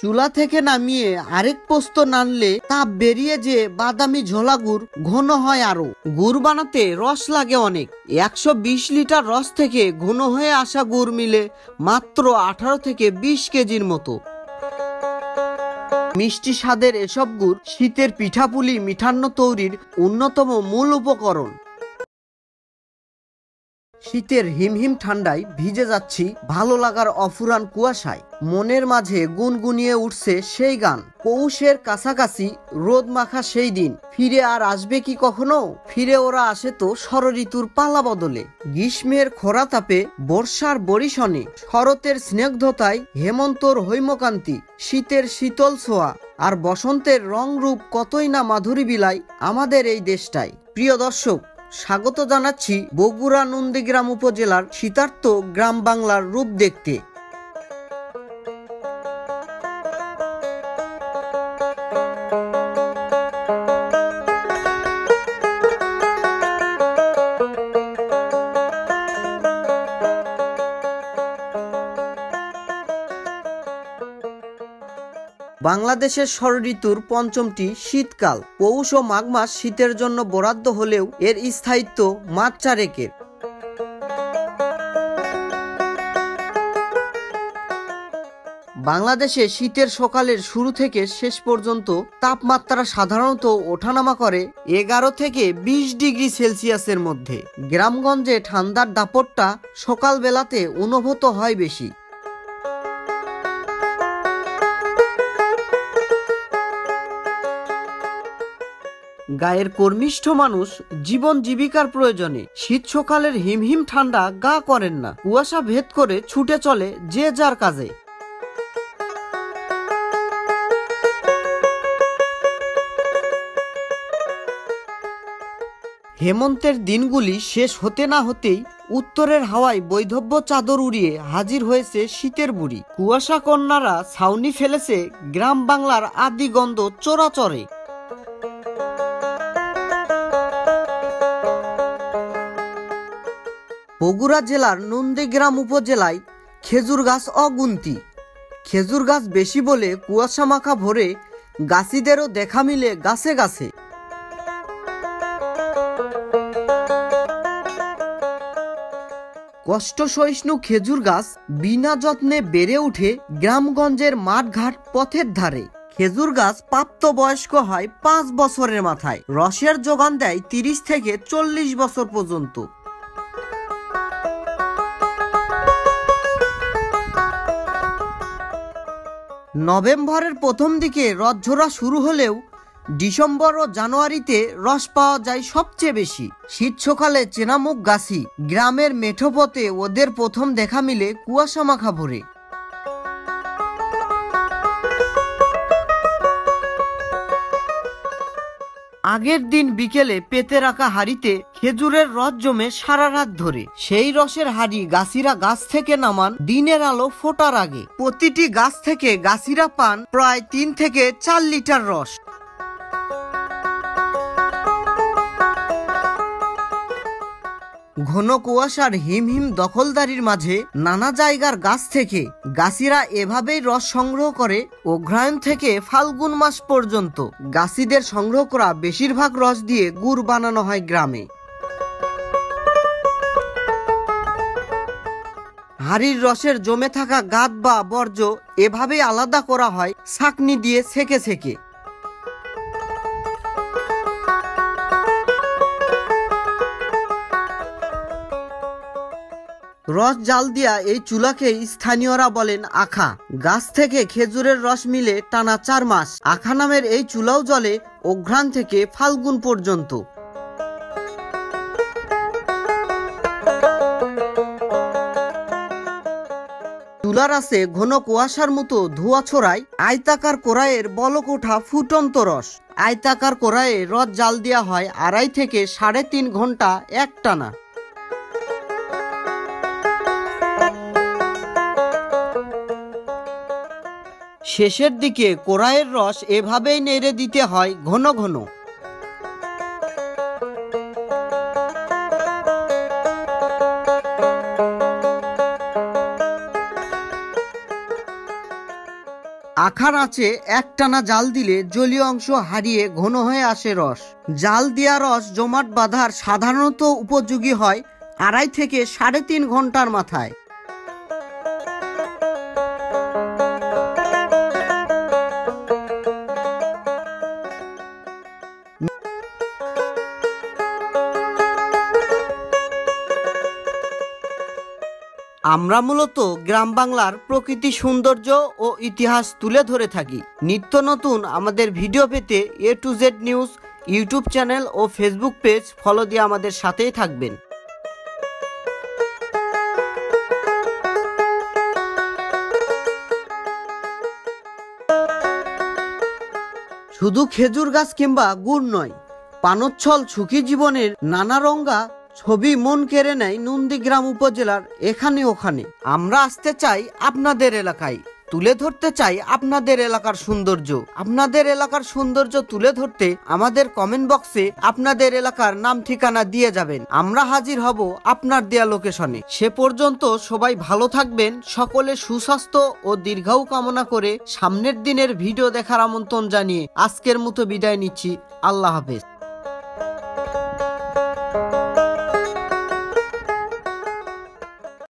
চুলা থেকে নামিয়ে আরেক পোস্ত নানলে তাপ বেরিয়ে যে বাদামি ঝোলা গুড় ঘন হয় আরো। গুড় বানাতে রস লাগে অনেক। 120 লিটার রস থেকে ঘন হয়ে আসা গুড় মিলে মাত্র 18 থেকে 20 কেজির মতো। মিষ্টি স্বাদের এসব গুড় শীতের পিঠাপুলি মিঠান্ন তৈরির অন্যতম মূল উপকরণ। শীতের হিমহিম ঠান্ডায় ভিজে যাচ্ছি ভালো লাগার অফুরান কুয়াশায়। মনের মাঝে গুনগুনিয়ে উঠছে সেই গান। পৌষের কাছাকাছি রোদ মাখা সেই দিন ফিরে আর আসবে কি কখনো? ফিরে ওরা আসে তো ষড়ঋতুর পালা বদলে। গ্রীষ্মের খরা তাপে, বর্ষার বরিশনে, শরতের স্নিগ্ধতায়, হেমন্তর হৈমকান্তি, শীতের শীতল ছোঁয়া আর বসন্তের রংরূপ কতই না মাধুরী বিলায় আমাদের এই দেশটায়। প্রিয় দর্শক, স্বাগত জানাচ্ছি বগুড়া নন্দীগ্রাম উপজেলার শীতার্ত গ্রাম বাংলার রূপ দেখতে। বাংলাদেশের ষড়ঋতুর পঞ্চমটি শীতকাল। পৌষ ও মাঘ মাস শীতের জন্য বরাদ্দ হলেও এর স্থায়িত্ব মাস চারেকের। বাংলাদেশে শীতের সকালের শুরু থেকে শেষ পর্যন্ত তাপমাত্রা সাধারণত ওঠানামা করে 11 থেকে 20 ডিগ্রি সেলসিয়াসের মধ্যে। গ্রামগঞ্জে ঠান্ডার দাপটটা সকালবেলাতে অনুভূত হয় বেশি। গায়ের কর্মিষ্ঠ মানুষ জীবন জীবিকার প্রয়োজনে শীত সকালের হিমহিম ঠান্ডা গা করেন না। কুয়াশা ভেদ করে ছুটে চলে যে যার কাজে। হেমন্তের দিনগুলি শেষ হতে না হতেই উত্তরের হাওয়ায় বৈধব্য চাদর উড়িয়ে হাজির হয়েছে শীতের বুড়ি। কুয়াশা কন্যারা ছাউনি ফেলেছে গ্রাম বাংলার আদিগন্ধ চোরাচরে। বগুড়া জেলার নন্দীগ্রাম উপজেলায় খেজুর গাছ অগুন্তি। খেজুর গাছ বেশি বলে কুয়াশা মাখা ভরে গাছিদেরও দেখা মিলে গাছে গাছে। কষ্ট সহিষ্ণু খেজুর গাছ বিনা যত্নে বেড়ে উঠে গ্রামগঞ্জের মাঠঘাট পথের ধারে। খেজুর গাছ প্রাপ্তবয়স্ক হয় 5 বছরের মাথায়। রসের যোগান দেয় 30 থেকে 40 বছর পর্যন্ত। নভেম্বরের প্রথম দিকে রসঝরা শুরু হলেও ডিসেম্বর ও জানুয়ারিতে রস পাওয়া যায় সবচেয়ে বেশি। শীত সকালে চেনামুখ গাছি গ্রামের মেঠো পথে ওদের প্রথম দেখা মিলে কুয়াশা মাখা ভরে। আগের দিন বিকেলে পেতে রাখা হাড়িতে খেজুরের রস জমে সারা রাত ধরে। সেই রসের হাড়ি গাছিরা গাছ থেকে নামান দিনের আলো ফোটার আগে। প্রতিটি গাছ থেকে গাছিরা পান প্রায় 3 থেকে 4 লিটার রস। ঘন কুয়াশার হিমহিম দখলদারির মাঝে নানা জায়গার গাছ থেকে গাছিরা এভাবেই রস সংগ্রহ করে অগ্রহায়ণ থেকে ফাল্গুন মাস পর্যন্ত। গাছিদের সংগ্রহ করা বেশিরভাগ রস দিয়ে গুড় বানানো হয় গ্রামে। হাড়ির রসের জমে থাকা গাদ বা বর্জ্য এভাবেই আলাদা করা হয় ছাঁকনি দিয়ে ছেঁকে ছেঁকে। রস জাল দিয়া এই চুলাকে স্থানীয়রা বলেন আখা। গাছ থেকে খেজুরের রস মিলে টানা 4 মাস। আখা নামের এই চুলাও জ্বলে অঘ্রাণ থেকে ফাল্গুন পর্যন্ত। চুলার আছে ঘন কুয়াশার মতো ধোঁয়া ছড়ায় আয়তাকার কড়াইয়ের বলক ওঠা ফুটন্ত রস। আয়তাকার কড়াইয়ে রস জাল দেওয়া হয় 2.5 থেকে 3.5 ঘন্টা একটানা। শেষের দিকে কড়াইয়ের রস এভাবেই নেড়ে দিতে হয় ঘন ঘন। মাখার আঁচে একটানা জাল দিলে জলীয় অংশ হারিয়ে ঘন হয়ে আসে রস। জাল দেওয়া রস জমাট বাঁধার সাধারণত উপযোগী হয় 2.5 থেকে 3.5 ঘন্টার মাথায়। আমরা মূলত গ্রাম বাংলার প্রকৃতি সৌন্দর্য ও ইতিহাস তুলে ধরে থাকি। নিত্য নতুন আমাদের ভিডিও পেতে A to Z news YouTube channel ও ফেসবুক পেজ ফলো দিয়ে আমাদের সাথেই থাকবেন। শুধু খেজুর গাছ কিংবা গুড় নয়, পানোচ্ছল সুখী জীবনের নানা রঙা ছবি মন কেড়ে নেয় নন্দীগ্রাম উপজেলার এখানে ওখানে। আমরা আসতে চাই আপনাদের এলাকায়, তুলে ধরতে চাই আপনাদের এলাকার সৌন্দর্য। আপনাদের এলাকার সৌন্দর্য তুলে ধরতে আমাদের কমেন্ট বক্সে আপনাদের এলাকার নাম ঠিকানা দিয়ে যাবেন। আমরা হাজির হব আপনার দেয়া লোকেশনে। সে পর্যন্ত সবাই ভালো থাকবেন। সকলে সুস্বাস্থ্য ও দীর্ঘায়ু কামনা করে সামনের দিনের ভিডিও দেখার আমন্ত্রণ জানিয়ে আজকের মতো বিদায় নিচ্ছি। আল্লাহ হাফেজ।